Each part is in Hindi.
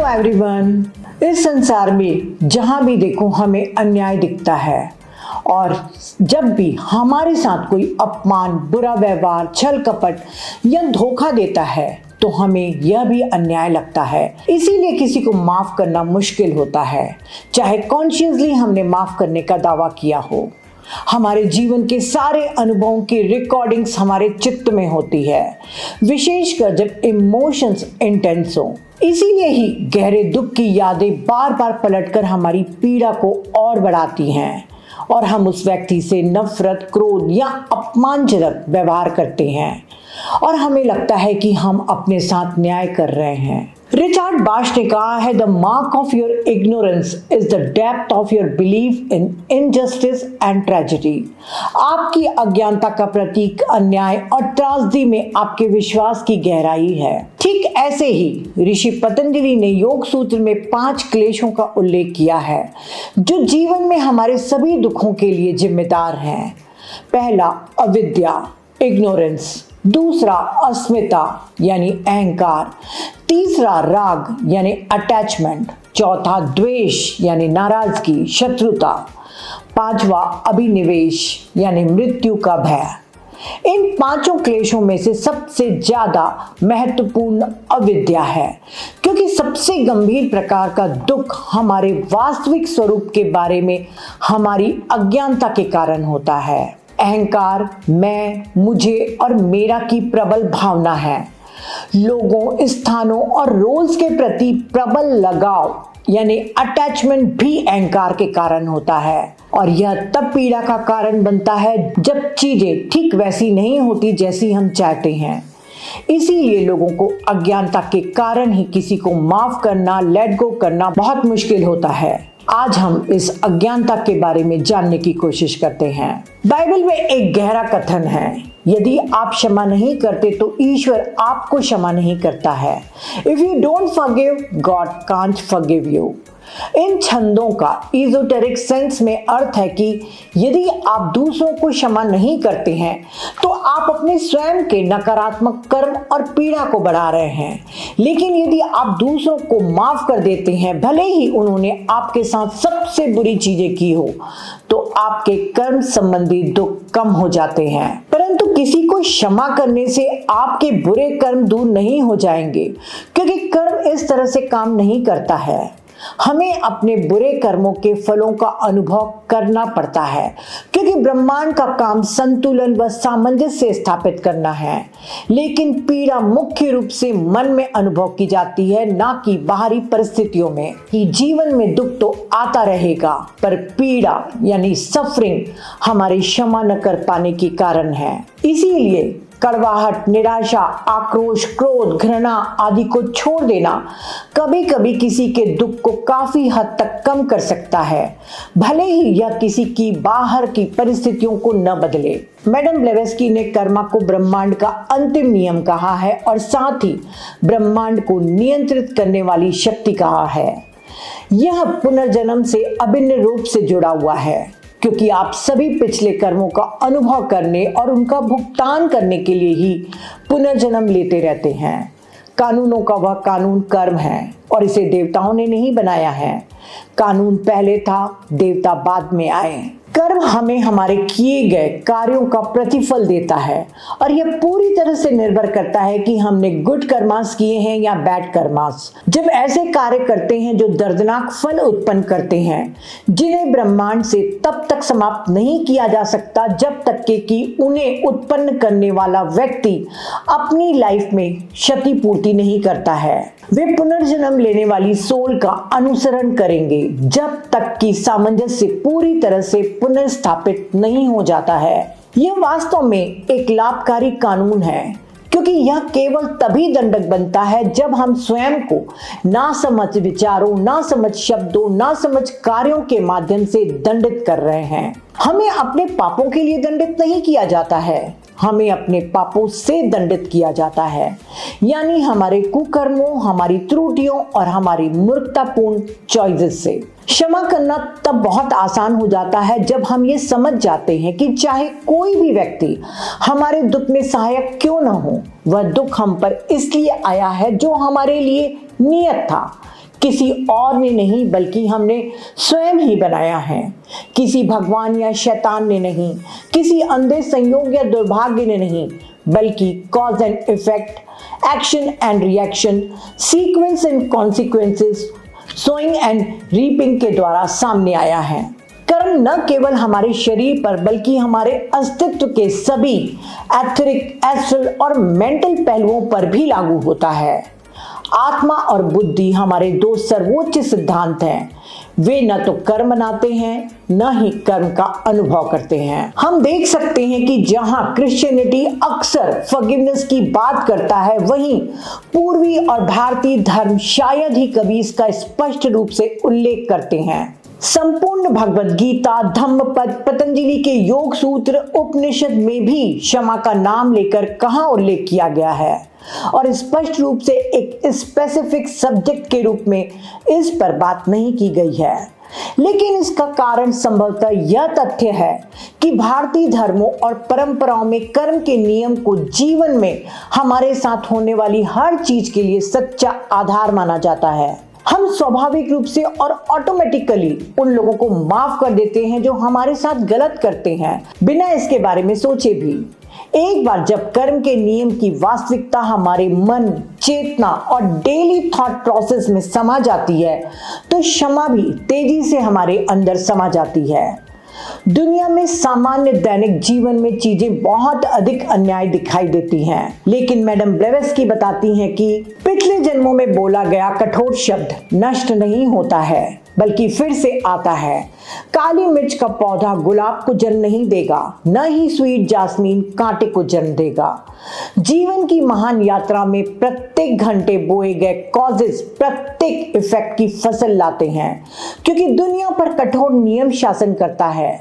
Hello everyone. इस संसार में जहां भी देखो हमें अन्याय दिखता है और जब भी हमारे साथ कोई अपमान, बुरा व्यवहार, छल कपट या धोखा देता है तो हमें यह भी अन्याय लगता है। इसीलिए किसी को माफ करना मुश्किल होता है, चाहे कॉन्शियसली हमने माफ करने का दावा किया हो। हमारे जीवन के सारे अनुभवों की रिकॉर्डिंग्स हमारे चित्त में होती है, विशेषकर जब इमोशंस इंटेंस हो। इसीलिए ही गहरे दुख की यादें बार बार पलटकर हमारी पीड़ा को और बढ़ाती हैं और हम उस व्यक्ति से नफरत, क्रोध या अपमानजनक व्यवहार करते हैं और हमें लगता है कि हम अपने साथ न्याय कर रहे हैं। रिचर्ड बाश ने कहा है, the mark of your ignorance is the depth of your belief in injustice and tragedy. आपकी अज्ञानता का प्रतीक अन्याय और त्रासदी में आपके विश्वास की गहराई है। ठीक ऐसे ही ऋषि पतंजलि ने योग सूत्र में 5 क्लेशों का उल्लेख किया है जो जीवन में हमारे सभी दुखों के लिए जिम्मेदार हैं। पहला अविद्या, इग्नोरेंस। दूसरा अस्मिता यानी अहंकार। तीसरा राग यानी अटैचमेंट। चौथा द्वेष यानी नाराजगी, शत्रुता। पांचवा अभिनिवेश यानी मृत्यु का भय। इन 5 क्लेशों में से सबसे ज्यादा महत्वपूर्ण अविद्या है, क्योंकि सबसे गंभीर प्रकार का दुख हमारे वास्तविक स्वरूप के बारे में हमारी अज्ञानता के कारण होता है। अहंकार, मैं, मुझे और मेरा की प्रबल भावना है। लोगों, स्थानों और रोल्स के प्रति प्रबल लगाव यानी अटैचमेंट भी अहंकार के कारण होता है और यह तब पीड़ा का कारण बनता है जब चीजें ठीक वैसी नहीं होती जैसी हम चाहते हैं। इसीलिए लोगों को अज्ञानता के कारण ही किसी को माफ करना, लेट गो करना बहुत मुश्किल होता है। आज हम इस अज्ञानता के बारे में जानने की कोशिश करते हैं। बाइबल में एक गहरा कथन है, यदि आप क्षमा नहीं करते तो ईश्वर आपको क्षमा नहीं करता है। If you don't forgive, God can't forgive you. इन छंदों का इजोटेरिक सेंस में अर्थ है कि यदि आप दूसरों को क्षमा नहीं करते हैं तो आप अपने स्वयं के नकारात्मक कर्म और पीड़ा को बढ़ा रहे हैं। लेकिन यदि आप दूसरों को माफ कर देते हैं, भले ही उन्होंने आपके साथ सबसे बुरी चीजें की हो, तो आपके कर्म संबंधी दुख कम हो जाते हैं। परंतु किसी को क्षमा करने से आपके बुरे कर्म दूर नहीं हो जाएंगे, क्योंकि कर्म इस तरह से काम नहीं करता है। हमें अपने बुरे कर्मों के फलों का अनुभव करना पड़ता है, क्योंकि ब्रह्मांड का काम संतुलन व सामंजस्य स्थापित करना है। लेकिन पीड़ा मुख्य रूप से मन में अनुभव की जाती है, ना कि बाहरी परिस्थितियों में। कि जीवन में दुख तो आता रहेगा, पर पीड़ा यानी सफरिंग हमारे क्षमा न कर पाने के कारण है। इसीलिए कड़वाहट, निराशा, आक्रोश, क्रोध, घृणा आदि को छोड़ देना कभी कभी किसी के दुख को काफी हद तक कम कर सकता है, भले ही यह किसी की बाहर की परिस्थितियों को न बदले। मैडम ब्लेवेस्की ने कर्मा को ब्रह्मांड का अंतिम नियम कहा है और साथ ही ब्रह्मांड को नियंत्रित करने वाली शक्ति कहा है। यह पुनर्जन्म से अभिन्न रूप से जुड़ा हुआ है, क्योंकि आप सभी पिछले कर्मों का अनुभव करने और उनका भुगतान करने के लिए ही पुनर्जन्म लेते रहते हैं। कानूनों का वह कानून कर्म है और इसे देवताओं ने नहीं बनाया है। कानून पहले था, देवता बाद में आए। कर्म हमें हमारे किए गए कार्यों का प्रतिफल देता है और यह पूरी तरह से निर्भर करता है कि हमने गुड कर्मास किए हैं या बैड कर्मास। जब ऐसे कार्य करते हैं जो दर्दनाक फल उत्पन्न करते हैं, जिन्हें ब्रह्मांड से तब तक समाप्त नहीं किया जा सकता जब तक कि उन्हें उत्पन्न करने वाला व्यक्ति अपनी लाइफ में क्षतिपूर्ति नहीं करता है। वे पुनर्जन्म लेने वाली सोल का अनुसरण करेंगे जब तक कि सामंजस्य पूरी तरह से पुनर्स्थापित नहीं हो जाता है। यह वास्तव में एक लाभकारी कानून है, क्योंकि यह केवल तभी दंडक बनता है जब हम स्वयं को नासमझ विचारों, नासमझ शब्दों, नासमझ कार्यों के माध्यम से दंडित कर रहे हैं। हमें अपने पापों के लिए दंडित नहीं किया जाता है, हमें अपने पापों से दंडित किया जाता है, यानी हमारे कुकर्मों, हमारी त्रुटियों और हमारी मूर्खतापूर्ण चॉइसेस से। क्षमा करना तब बहुत आसान हो जाता है जब हम ये समझ जाते हैं कि चाहे कोई भी व्यक्ति हमारे दुख में सहायक क्यों न हो, वह दुख हम पर इसलिए आया है जो हमारे लिए नियत था, किसी और ने नहीं बल्कि हमने स्वयं ही बनाया है। किसी भगवान या शैतान ने नहीं, किसी अंधे संयोग या दुर्भाग्य ने नहीं, बल्कि cause and effect, action and reaction, sequence and consequences, sowing and reaping के द्वारा सामने आया है। कर्म न केवल हमारे शरीर पर बल्कि हमारे अस्तित्व के सभी एथरिक, एस्ट्रल और मेंटल पहलुओं पर भी लागू होता है। आत्मा और बुद्धि हमारे दो सर्वोच्च सिद्धांत हैं। वे न तो कर्म बनाते हैं न ही कर्म का अनुभव करते हैं। हम देख सकते हैं कि जहां क्रिश्चियनिटी अक्सर फॉरगिवनेस की बात करता है, वहीं पूर्वी और भारतीय धर्म शायद ही कभी इसका स्पष्ट रूप से उल्लेख करते हैं। संपूर्ण भगवद गीता, धम्मपद, पतंजलि के योग सूत्र, उपनिषद में भी क्षमा का नाम लेकर कहाँ उल्लेख किया गया है और स्पष्ट रूप से एक स्पेसिफिक सब्जेक्ट के रूप में इस पर बात नहीं की गई है। लेकिन इसका कारण संभवतः यह तथ्य है कि भारतीय धर्मों और परंपराओं में कर्म के नियम को जीवन में हमारे साथ होने वाली हर चीज के लिए सच्चा आधार माना जाता है। हम स्वाभाविक रूप से और ऑटोमेटिकली उन लोगों को माफ कर देते हैं जो हमारे साथ गलत करते हैं, बिना इसके बारे में सोचे भी। एक बार जब कर्म के नियम की वास्तविकता हमारे मन, चेतना और डेली थॉट प्रोसेस में समा जाती है, तो क्षमा भी तेजी से हमारे अंदर समा जाती है। दुनिया में सामान्य दैनिक जीवन में चीजें बहुत अधिक अन्याय दिखाई देती हैं, लेकिन मैडम ब्लेवेस्की बताती हैं कि पिछले जन्मों में बोला गया कठोर शब्द नष्ट नहीं होता है बल्कि फिर से आता है। काली मिर्च का पौधा गुलाब को जन्म नहीं देगा, न ही स्वीट जास्मीन कांटे को जन्म देगा। जीवन की महान यात्रा में प्रत्येक घंटे बोए गए कॉजेस प्रत्येक इफेक्ट की फसल लाते हैं, क्योंकि दुनिया पर कठोर नियम शासन करता है।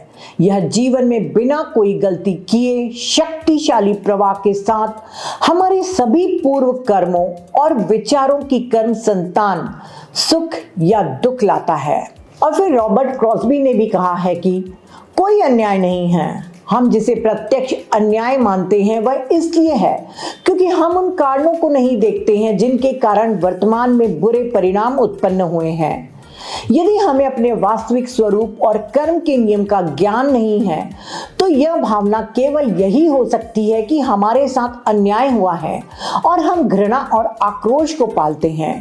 यह जीवन में बिना कोई गलती किए शक्तिशाली प्रवाह के साथ हमारे सभी पूर्व कर्मों और विचारों की कर्म संतान सुख या दुख लाता है। और फिर रॉबर्ट क्रॉसबी ने भी कहा है कि कोई अन्याय नहीं है। हम जिसे प्रत्यक्ष अन्याय मानते हैं वह इसलिए है क्योंकि हम उन कारणों को नहीं देखते हैं जिनके कारण वर्तमान में बुरे परिणाम उत्पन्न हुए हैं। यदि हमें अपने वास्तविक स्वरूप और कर्म के नियम का ज्ञान नहीं है, तो यह भावना केवल यही हो सकती है कि हमारे साथ अन्याय हुआ है और हम घृणा और आक्रोश को पालते हैं।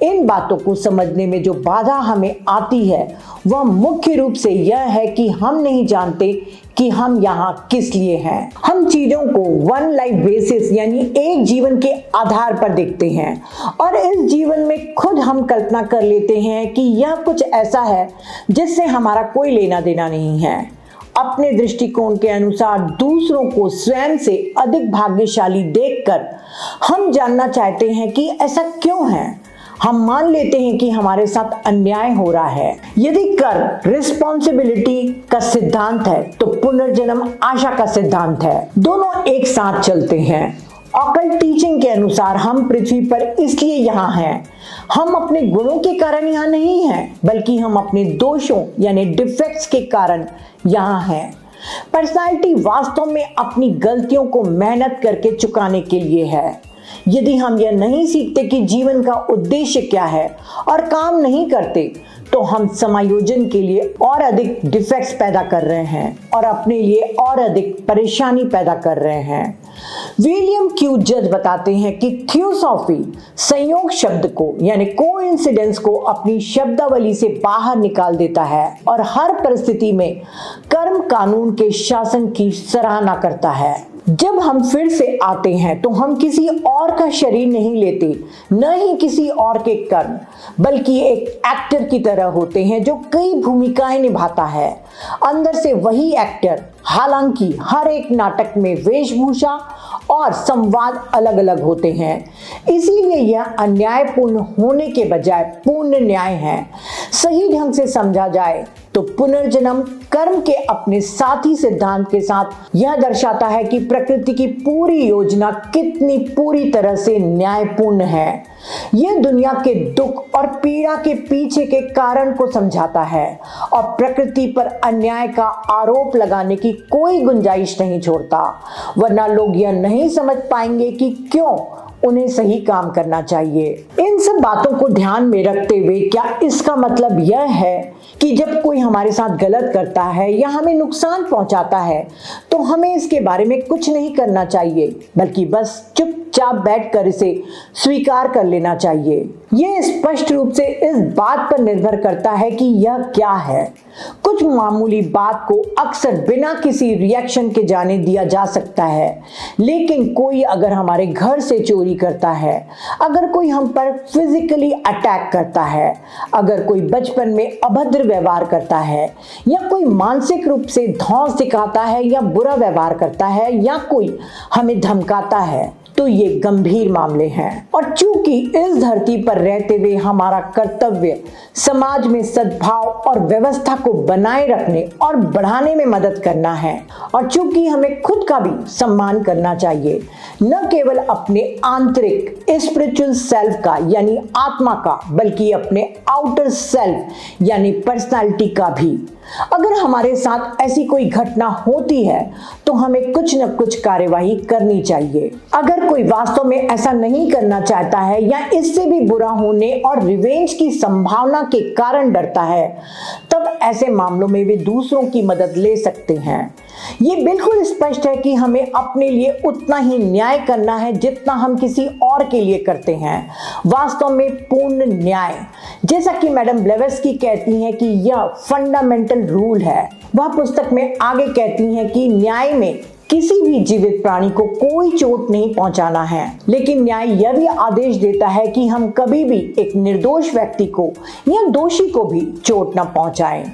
इन बातों को समझने में जो बाधा हमें आती है वह मुख्य रूप से यह है कि हम नहीं जानते कि हम यहाँ किस लिए हैं। हम चीजों को वन लाइफ बेसिस यानी एक जीवन के आधार पर देखते हैं और इस जीवन में खुद हम कल्पना कर लेते हैं कि यह कुछ ऐसा है जिससे हमारा कोई लेना देना नहीं है। अपने दृष्टिकोण के अनुसार दूसरों को स्वयं से अधिक भाग्यशाली देखकर हम जानना चाहते हैं कि ऐसा क्यों है। हम मान लेते हैं कि हमारे साथ अन्याय हो रहा है। यदि कर्म रिस्पॉन्सिबिलिटी का सिद्धांत है तो पुनर्जन्म आशा का सिद्धांत है। दोनों एक साथ चलते हैं। ऑकल्ट टीचिंग के अनुसार हम पृथ्वी पर इसलिए यहाँ हैं। हम अपने गुणों के कारण यहाँ नहीं हैं, बल्कि हम अपने दोषों यानी डिफेक्ट्स के कारण यहाँ हैं। पर्सनालिटी वास्तव में अपनी गलतियों को मेहनत करके चुकाने के लिए है। यदि हम यह नहीं सीखते कि जीवन का उद्देश्य क्या है और काम नहीं करते, तो हम समायोजन के लिए और अधिक डिफेक्ट्स पैदा कर रहे हैं और अपने लिए और अधिक परेशानी पैदा कर रहे हैं। विलियम क्यू जज बताते हैं कि थियोसॉफी संयोग शब्द को यानी कोइंसिडेंस को अपनी शब्दावली से बाहर निकाल देता है और हर परिस्थिति में कर्म कानून के शासन की सराहना करता है। जब हम फिर से आते हैं तो हम किसी और का शरीर नहीं लेते, न ही किसी और के कर्म, बल्कि एक एक्टर की तरह होते हैं जो कई भूमिकाएं निभाता है। अंदर से वही एक्टर, हालांकि हर एक नाटक में वेशभूषा और संवाद अलग अलग होते हैं। इसीलिए यह अन्यायपूर्ण होने के बजाय पूर्ण न्याय है। सही ढंग से समझा जाए तो पुनर्जन्म कर्म के अपने साथी सिद्धांत के साथ यह दर्शाता है कि प्रकृति की पूरी योजना कितनी पूरी तरह से न्यायपूर्ण है। यह दुनिया के दुख और पीड़ा के पीछे के कारण को समझाता है और प्रकृति पर अन्याय का आरोप लगाने की कोई गुंजाइश नहीं छोड़ता, वरना लोग यह नहीं समझ पाएंगे कि क्यों उन्हें सही काम करना चाहिए। इन सब बातों को ध्यान में रखते हुए क्या इसका मतलब यह है कि जब कोई हमारे साथ गलत करता है या हमें नुकसान पहुंचाता है तो हमें इसके बारे में कुछ नहीं करना चाहिए, बल्कि बस चुपचाप बैठकर इसे स्वीकार कर लेना चाहिए? यह स्पष्ट रूप से इस बात पर निर्भर करता है कि यह क्या है। कुछ मामूली बात को अक्सर बिना किसी रिएक्शन के जाने दिया जा सकता है, लेकिन कोई अगर हमारे घर से चोरी करता है, अगर कोई हम पर फिजिकली अटैक करता है, अगर कोई बचपन में अभद्र व्यवहार करता है, या कोई मानसिक रूप से धौंस दिखाता है या बुरा व्यवहार करता है, या कोई हमें धमकाता है, तो ये गंभीर मामले हैं। और चूंकि इस धरती पर रहते हुए हमारा कर्तव्य समाज में सद्भाव और व्यवस्था को बनाए रखने और बढ़ाने में मदद करना है, और चूंकि हमें खुद का भी सम्मान करना चाहिए, न केवल अपने आंतरिक स्पिरिचुअल सेल्फ का यानी आत्मा का, बल्कि अपने आउटर सेल्फ यानी पर्सनालिटी का भी। अगर हमारे साथ ऐसी कोई घटना होती है तो हमें कुछ न कुछ कार्यवाही करनी चाहिए। अगर कोई वास्तव में ऐसा नहीं करना चाहता है या इससे भी बुरा होने और रिवेंज की संभावना के कारण डरता है, तब ऐसे मामलों में वे दूसरों की मदद ले सकते हैं। ये बिल्कुल स्पष्ट है कि हमें अपने लिए उतना ही न्याय करना है जितना हम किसी और के लिए करते हैं। वास्तव में पूर्ण न्याय, जैसा कि मैडम ब्लेवेस्की कहती हैं कि यह फंडामेंटल रूल है। वह पुस्तक में आगे कहती हैं कि न्याय में किसी भी जीवित प्राणी को कोई चोट नहीं पहुंचाना है, लेकिन न्याय यह भी आदेश देता है कि हम कभी भी एक निर्दोष व्यक्ति को या दोषी को भी चोट न पहुंचाएं।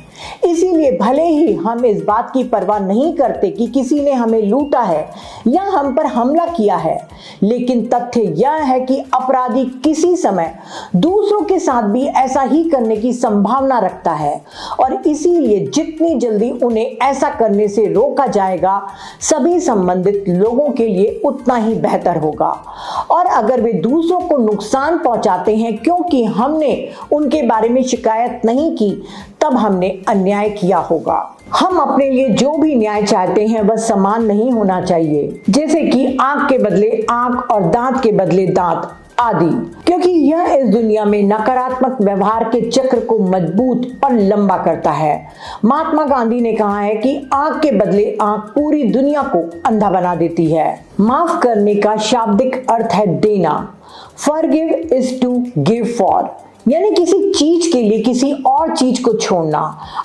इसीलिए भले ही हम इस बात की परवाह नहीं करते कि किसी ने हमें लूटा है या हम पर हमला किया है, लेकिन तथ्य यह है कि अपराधी किसी समय दूसरों के साथ भी ऐसा ही करने की संभावना रखता है, और इसीलिए जितनी जल्दी उन्हें ऐसा करने से रोका जाएगा, सभी संबंधित लोगों के लिए उतना ही बेहतर होगा। और अगर वे दूसरों को नुकसान पहुंचाते हैं क्योंकि हमने उनके बारे में शिकायत नहीं की, तब हमने अन्याय किया होगा। हम अपने लिए जो भी न्याय चाहते हैं वह समान नहीं होना चाहिए, जैसे कि आंख के बदले आंख और दांत के बदले दांत आदि, क्योंकि यह इस दुनिया में नकारात्मक व्यवहार के चक्र को मजबूत और लंबा करता है। महात्मा गांधी ने कहा है कि आंख के बदले आंख पूरी दुनिया को अंधा बना देती है। माफ करने का शाब्दिक अर्थ है देना। Forgive is to give for, यानी किसी चीज के लिए किसी और चीज को छोड़ना,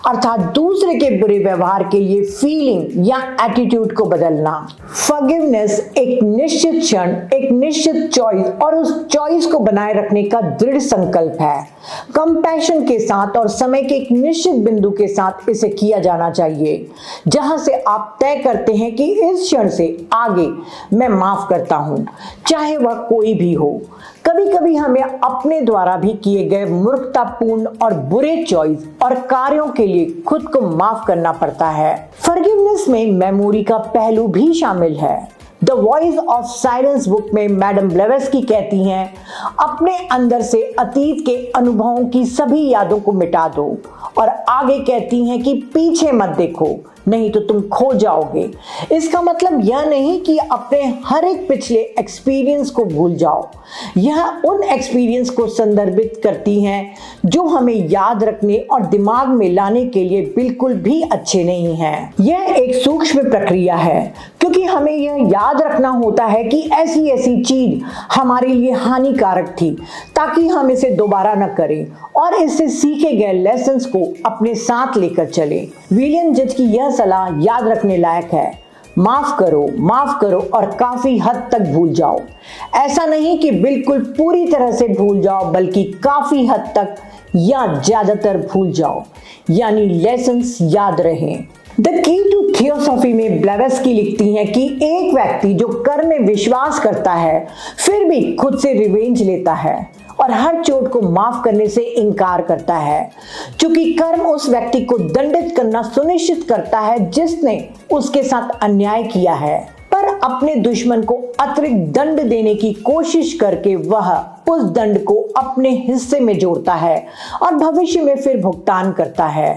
अर्थात दूसरे के बुरे व्यवहार के लिए फीलिंग या एटीट्यूड को बदलना। फॉरगिवनेस एक निश्चित क्षण, एक निश्चित चॉइस और उस चॉइस को बनाए रखने का दृढ़ संकल्प है। कंपैशन के साथ और समय के एक निश्चित बिंदु के साथ इसे किया जाना चाहिए, जहां से आप तय करते हैं कि इस क्षण से आगे मैं माफ करता हूं, चाहे वह कोई भी हो। कभी कभी हमें अपने द्वारा भी किए गए मूर्खतापूर्ण और बुरे चॉइस और कार्यों के लिए खुद को माफ करना पड़ता है। फॉरगिवनेस में मेमोरी का पहलू भी शामिल है। The voice of silence book में मैडम ब्लेवेस्की कहती हैं, अपने अंदर से अतीत के अनुभवों की सभी यादों को मिटा दो, और आगे कहती हैं कि पीछे मत देखो, नहीं तो तुम खो जाओगे। इसका मतलब यह नहीं कि अपने हर एक पिछले एक्सपीरियंस को भूल जाओ। यह उन एक्सपीरियंस को संदर्भित करती हैं जो हमें याद रखने और दिमाग में लाने के लिए बिल्कुल भी अच्छे नहीं हैं। यह एक सूक्ष्म प्रक्रिया है, क्योंकि हमें यह याद रखना होता है कि ऐसी ऐसी चीज हमारे लिए हानिकारक थी, ताकि हम इसे दोबारा न करें और इससे सीखे गए लेसन्स को अपने साथ लेकर चलें। विलियम जज की यह सलाह याद रखने लायक है। माफ करो और काफी हद तक भूल जाओ। ऐसा नहीं कि बिल्कुल पूरी तरह से भूल जाओ, बल्कि काफी हद तक या ज्यादातर भूल जाओ, यानी लेसन्स याद रहें। द की टू थियोसॉफी में ब्लेवेस्की लिखती हैं कि एक व्यक्ति जो कर्म में विश्वास करता है फिर भी खुद से रिवेंज लेता है और हर चोट को माफ करने से इनकार करता है, क्योंकि कर्म उस व्यक्ति को दंडित करना सुनिश्चित करता है जिसने उसके साथ अन्याय किया है, पर अपने दुश्मन को अतिरिक्त दंड देने की कोशिश करके वह उस दंड को अपने हिस्से में जोड़ता है और भविष्य में फिर भुगतान करता है।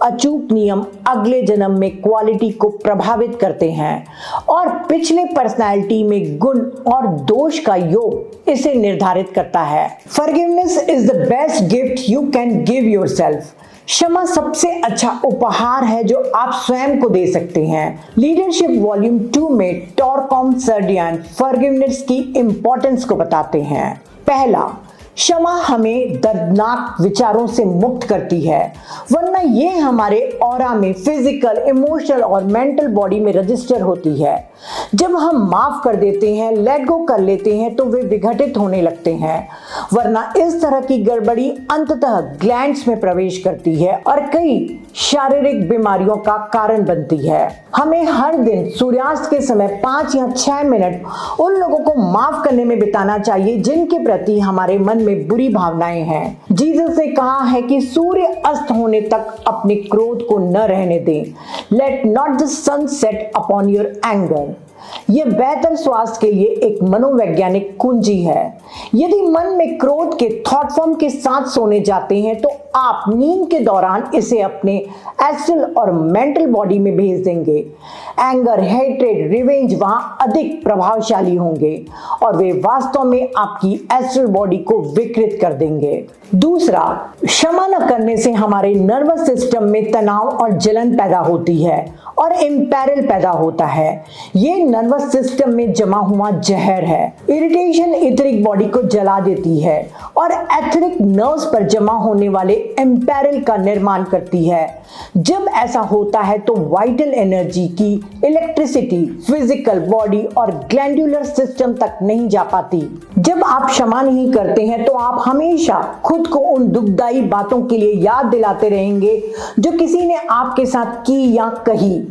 अचूक नियम अगले जन्म में क्वालिटी को प्रभावित करते हैं और पिछले पर्सनालिटी में गुण और दोष का योग इसे निर्धारित करता है। Forgiveness is the best gift you can give yourself. क्षमा सबसे अच्छा उपहार है जो आप स्वयं को दे सकते हैं। लीडरशिप वॉल्यूम 2 में टॉरकॉम सर्डियन फॉरगिवनेस की इंपॉर्टेंस को बताते हैं। पहला, क्षमा हमें दर्दनाक विचारों से मुक्त करती है, वरना ये हमारे ऑरा में फिजिकल, इमोशनल और मेंटल बॉडी में रजिस्टर होती है। जब हम माफ कर देते हैं, लेट गो कर लेते हैं, तो वे विघटित होने लगते हैं, वरना इस तरह की गड़बड़ी अंततः ग्लैंड्स में प्रवेश करती है और कई शारीरिक बीमारियों का कारण बनती है। हमें हर दिन सूर्यास्त के समय 5 या 6 मिनट उन लोगों को माफ करने में बिताना चाहिए जिनके प्रति हमारे मन में बुरी भावनाएं हैं। जीसस ने कहा है कि सूर्य अस्त होने तक अपने क्रोध को न रहने दें। Let not the sun set upon your anger. यह बेहतर स्वास्थ्य के लिए एक मनोवैज्ञानिक कुंजी है। यदि मन में क्रोध के थॉट फॉर्म के साथ सोने जाते हैं तो आप नींद के दौरान इसे अपने एस्ट्रल और मेंटल बॉडी में भेज देंगे। एंगर, हेट्रेड, रिवेंज वहां अधिक प्रभावशाली होंगे और वे वास्तव में आपकी एस्ट्रल बॉडी को विकृत कर देंगे। दूसरा, क्षमा न करने से हमारे नर्वस सिस्टम में तनाव और जलन पैदा होती है और इम्पेरल पैदा होता है। ये नर्वस सिस्टम में जमा हुआ जहर है। इरिटेशन इथरिक बॉडी को जला देती है और एथरिक नर्व्स पर जमा होने वाले इम्पेरल का निर्माण करती है। जब ऐसा होता है तो वाइटल एनर्जी की इलेक्ट्रिसिटी फिजिकल बॉडी और ग्लैंडुलर सिस्टम तक नहीं जा पाती। जब आप क्षमा नहीं करते हैं तो आप हमेशा खुद को उन दुखदाई बातों के लिए याद दिलाते रहेंगे जो किसी ने आपके साथ की या कही।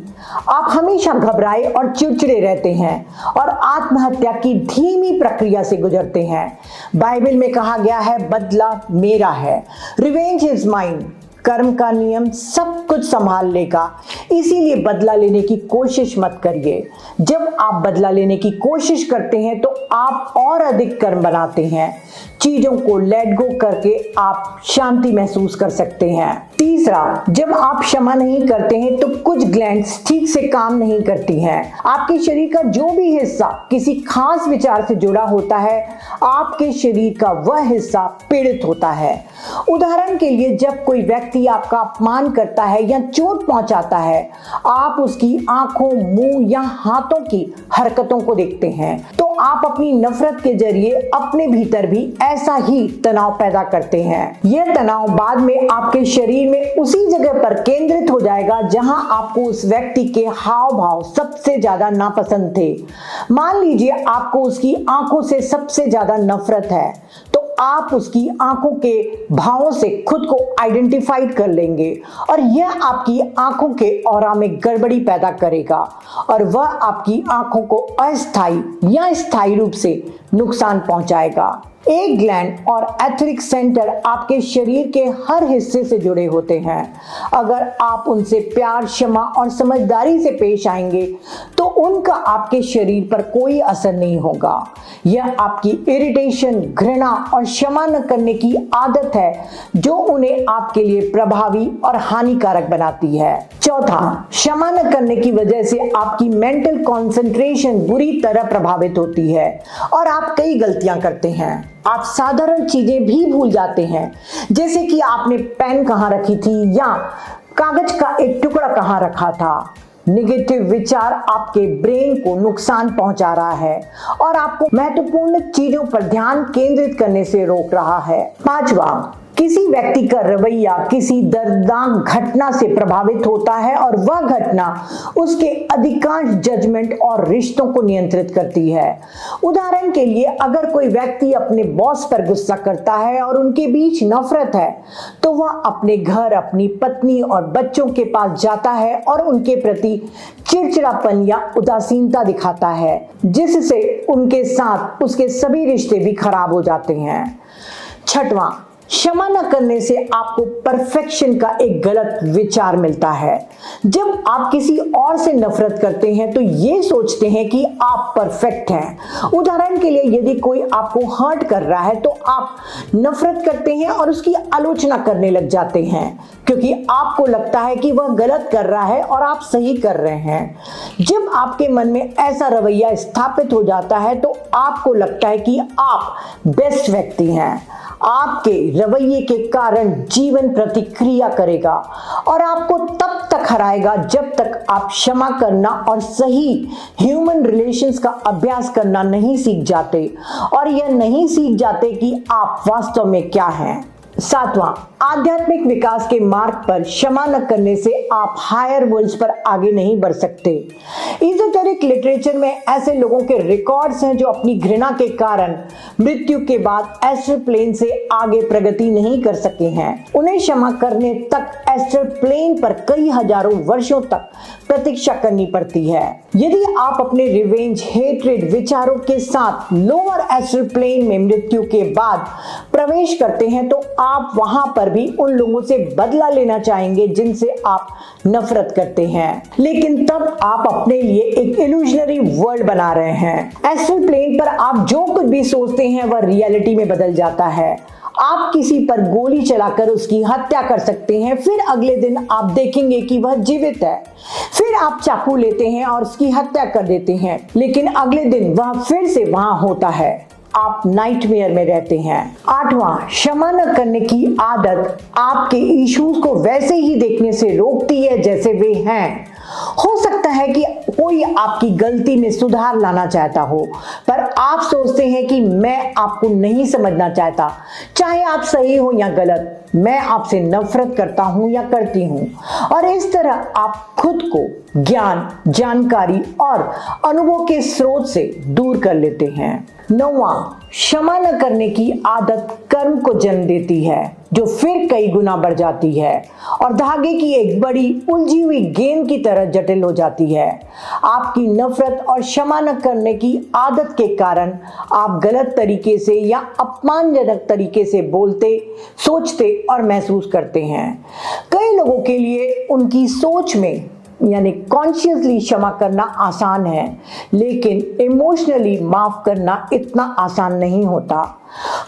आप हमेशा घबराए और चिड़चिड़े रहते हैं और आत्महत्या की धीमी प्रक्रिया से गुजरते हैं। बाइबल में कहा गया है, बदला मेरा है, रिवेंज इज माइन। कर्म का नियम सब कुछ संभाल लेगा, इसीलिए बदला लेने की कोशिश मत करिए। जब आप बदला लेने की कोशिश करते हैं तो आप और अधिक कर्म बनाते हैं। चीजों को लेट गो करके आप शांति महसूस कर सकते हैं। तीसरा, जब आप क्षमा नहीं करते हैं तो कुछ ग्लैंड्स ठीक से काम नहीं करती हैं। आपके शरीर का जो भी हिस्सा किसी खास विचार से जुड़ा होता है, आपके शरीर का वह हिस्सा पीड़ित होता है। उदाहरण के लिए, जब कोई व्यक्ति आपका अपमान करता है या चोट पहुंचाता है, आप उसकी आंखों, मुंह या हाथों की हरकतों को देखते हैं, तो आप अपनी नफरत के जरिए अपने भीतर भी ऐसा ही तनाव पैदा करते हैं। यह तनाव बाद में आपके शरीर में उसी जगह पर केंद्रित हो जाएगा जहां आपको उस व्यक्ति के हाव भाव सबसे ज्यादा नापसंद थे। मान लीजिए आपको उसकी आंखों से सबसे ज्यादा नफरत है, तो आप उसकी आंखों के भावों से खुद को आइडेंटिफाइड कर लेंगे और यह आपकी आंखों के ऑरा में गड़बड़ी पैदा करेगा और वह आपकी आंखों को अस्थायी या स्थायी रूप से नुकसान पहुंचाएगा। एक ग्लैंड और एथरिक सेंटर आपके शरीर के हर हिस्से से जुड़े होते हैं। अगर आप उनसे प्यार, क्षमा और समझदारी से पेश आएंगे तो उनका आपके शरीर पर कोई असर नहीं होगा। यह आपकी इरिटेशन, घृणा और क्षमा न करने की आदत है जो उन्हें आपके लिए प्रभावी और हानिकारक बनाती है। चौथा, क्षमा न करने की वजह से आपकी मेंटल कंसंट्रेशन बुरी तरह प्रभावित होती है और आप कई गलतियां करते हैं। आप साधारण चीजें भी भूल जाते हैं, जैसे कि आपने पेन कहाँ रखी थी या कागज का एक टुकड़ा कहाँ रखा था। निगेटिव विचार आपके ब्रेन को नुकसान पहुंचा रहा है और आपको महत्वपूर्ण चीजों पर ध्यान केंद्रित करने से रोक रहा है। पांचवा, किसी व्यक्ति का रवैया किसी दर्दनाक घटना से प्रभावित होता है और वह घटना उसके अधिकांश जजमेंट और रिश्तों को नियंत्रित करती है। उदाहरण के लिए, अगर कोई व्यक्ति अपने बॉस पर गुस्सा करता है और उनके बीच नफरत है, तो वह अपने घर, अपनी पत्नी और बच्चों के पास जाता है और उनके प्रति चिड़चिड़ापन या उदासीनता दिखाता है, जिससे उनके साथ उसके सभी रिश्ते भी खराब हो जाते हैं। छठवां, क्षमा न करने से आपको परफेक्शन का एक गलत विचार मिलता है। जब आप किसी और से नफरत करते हैं तो ये सोचते हैं कि आप परफेक्ट हैं। उदाहरण के लिए यदि कोई आपको हर्ट कर रहा है तो आप नफरत करते हैं और उसकी आलोचना करने लग जाते हैं, क्योंकि आपको लगता है कि वह गलत कर रहा है और आप सही कर रहे हैं। जब आपके मन में ऐसा रवैया स्थापित हो जाता है तो आपको लगता है कि आप बेस्ट व्यक्ति हैं। आपके रवैये के कारण जीवन प्रतिक्रिया करेगा और आपको तब तक हराएगा जब तक आप क्षमा करना और सही ह्यूमन रिलेशंस का अभ्यास करना नहीं सीख जाते और यह नहीं सीख जाते कि आप वास्तव में क्या हैं। 7वां, आध्यात्मिक विकास के मार्ग पर क्षमा न करने से आप हायर वर्ल्ड्स पर आगे नहीं बढ़ सकते। इज़ोटेरिक लिटरेचर में ऐसे लोगों के रिकॉर्ड्स हैं जो अपनी घृणा के कारण मृत्यु के बाद एस्ट्रल प्लेन से आगे प्रगति नहीं कर सके हैं। उन्हें क्षमा करने तक एस्ट्रल प्लेन पर कई हजारों वर्षों तक प्रतीक्षा करनी पड़ती है। यदि आप अपने रिवेंज हेट्रेड विचारों के साथ लोअर एस्ट्रल प्लेन में मृत्यु के बाद प्रवेश करते हैं तो आप वहां पर भी उन लोगों से बदला लेना चाहेंगे जिनसे आप नफरत करते हैं, लेकिन तब आप अपने लिए एक इल्यूजनरी वर्ल्ड बना रहे हैं। एस्ट्रल प्लेन पर आप जो कुछ भी सोचते हैं वह रियलिटी में बदल जाता है। आप किसी पर गोली चलाकर उसकी हत्या कर सकते हैं, फिर अगले दिन आप देखेंगे कि वह जीवित है। फिर आप चाकू लेते हैं और उसकी हत्या कर देते हैं, लेकिन अगले दिन वह फिर से वहां होता है। आप नाइटमेयर में रहते हैं। 8वां, क्षमा न करने की आदत आपके इश्यूज को वैसे ही देखने से रोकती है जैसे वे हैं। हो सकता है कि कोई आपकी गलती में सुधार लाना चाहता हो, पर आप सोचते हैं कि मैं आपको नहीं समझना चाहता, चाहे आप सही हो या गलत, मैं आपसे नफरत करता हूं या करती हूं। और इस तरह आप खुद को ज्ञान, जानकारी और अनुभव के स्रोत से दूर कर लेते हैं। 9वां, क्षमा न करने की आदत कर्म को जन्म देती है जो फिर कई गुना बढ़ जाती है और धागे की एक बड़ी उलझी हुई गेंद की तरह जटिल हो जाती है। आपकी नफरत और क्षमा न करने की आदत के कारण आप गलत तरीके से या अपमानजनक तरीके से बोलते, सोचते और महसूस करते हैं। कई लोगों के लिए उनकी सोच में यानी कॉन्शियसली क्षमा करना आसान है, लेकिन इमोशनली माफ करना इतना आसान नहीं होता।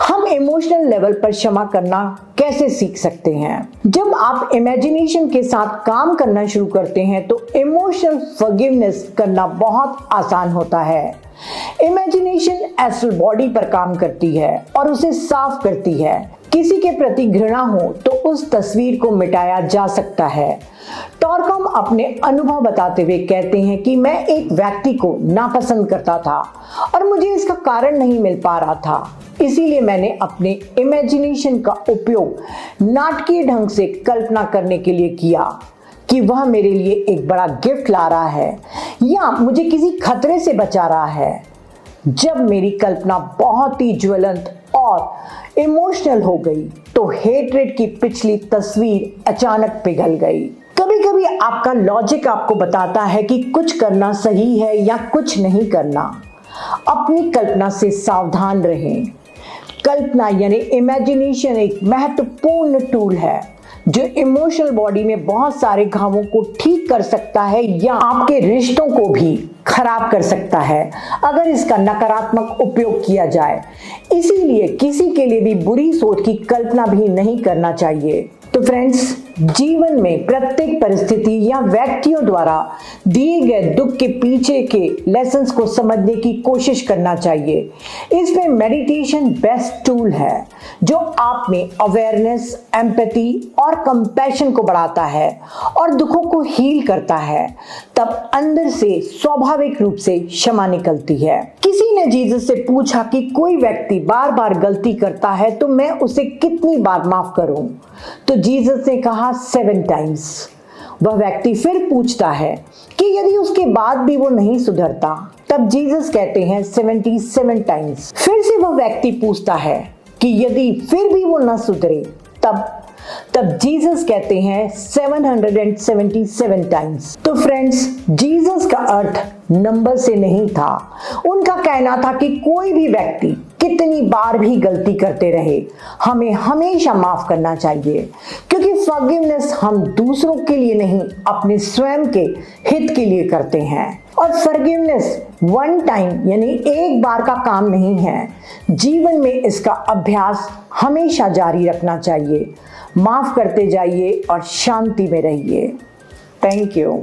हम इमोशनल लेवल पर क्षमा करना कैसे सीख सकते हैं? जब आप इमेजिनेशन के साथ काम करना शुरू करते हैं तो इमोशनल फॉरगिवनेस करना बहुत आसान होता है। इमेजिनेशन एस्ट्रल बॉडी पर काम करती है और उसे साफ करती है। किसी के प्रति घृणा हो तो उस तस्वीर को मिटाया जा सकता है। टॉरकॉम अपने अनुभव बताते हुए कहते हैं कि मैं एक व्यक्ति को नापसंद करता था और मुझे इसका कारण नहीं मिल पा रहा था, इसीलिए मैंने अपने इमेजिनेशन का उपयोग नाटकीय ढंग से कल्पना करने के लिए किया कि वह मेरे लिए एक बड़ा गिफ्ट ला रहा है या मुझे किसी खतरे से बचा रहा है। जब मेरी कल्पना बहुत ही ज्वलंत और इमोशनल हो गई तो हेट्रेड की पिछली तस्वीर अचानक पिघल गई। कभी कभी आपका लॉजिक आपको बताता है कि कुछ करना सही है या कुछ नहीं करना। अपनी कल्पना से सावधान रहें। कल्पना यानी इमेजिनेशन एक महत्वपूर्ण टूल है जो इमोशनल बॉडी में बहुत सारे घावों को ठीक कर सकता है या आपके रिश्तों को भी खराब कर सकता है अगर इसका नकारात्मक उपयोग किया जाए। इसीलिए किसी के लिए भी बुरी सोच की कल्पना भी नहीं करना चाहिए। तो फ्रेंड्स, जीवन में प्रत्येक परिस्थिति या व्यक्तियों द्वारा दिए गए दुख के पीछे के लेसन्स को समझने की कोशिश करना चाहिए। इसमें मेडिटेशन बेस्ट टूल है जो आप में अवेयरनेस, एम्पैथी और कंपैशन को बढ़ाता है और दुखों को हील करता है। तब अंदर से स्वाभाविक रूप से क्षमा निकलती है। किसी ने जीसस से पूछा कि कोई व्यक्ति बार बार गलती करता है तो मैं उसे कितनी बार माफ करूं? तो जीसस ने कहा 7 टाइम्स। वह व्यक्ति फिर पूछता है कि यदि उसके बाद भी वो नहीं सुधरता, तब जीसस कहते हैं 77 टाइम्स। फिर से वह व्यक्ति पूछता है कि यदि फिर भी वो न सुधरे, तब जीसस कहते हैं 777 टाइम्स। तो फ्रेंड्स, जीसस का अर्थ नंबर से नहीं था। उनका कहना था कि कोई भी व्यक्ति कितनी बार भी गलती करते रहे, हमें हमेशा माफ करना चाहिए, क्योंकि फॉरगिवनेस हम दूसरों के लिए नहीं, अपने स्वयं के हित के लिए करते हैं। और फॉरगिवनेस वन टाइम यानी एक बार का काम नहीं है, जीवन में इसका अभ्यास हमेशा जारी रखना चाहिए। माफ करते जाइए और शांति में रहिए। Thank you.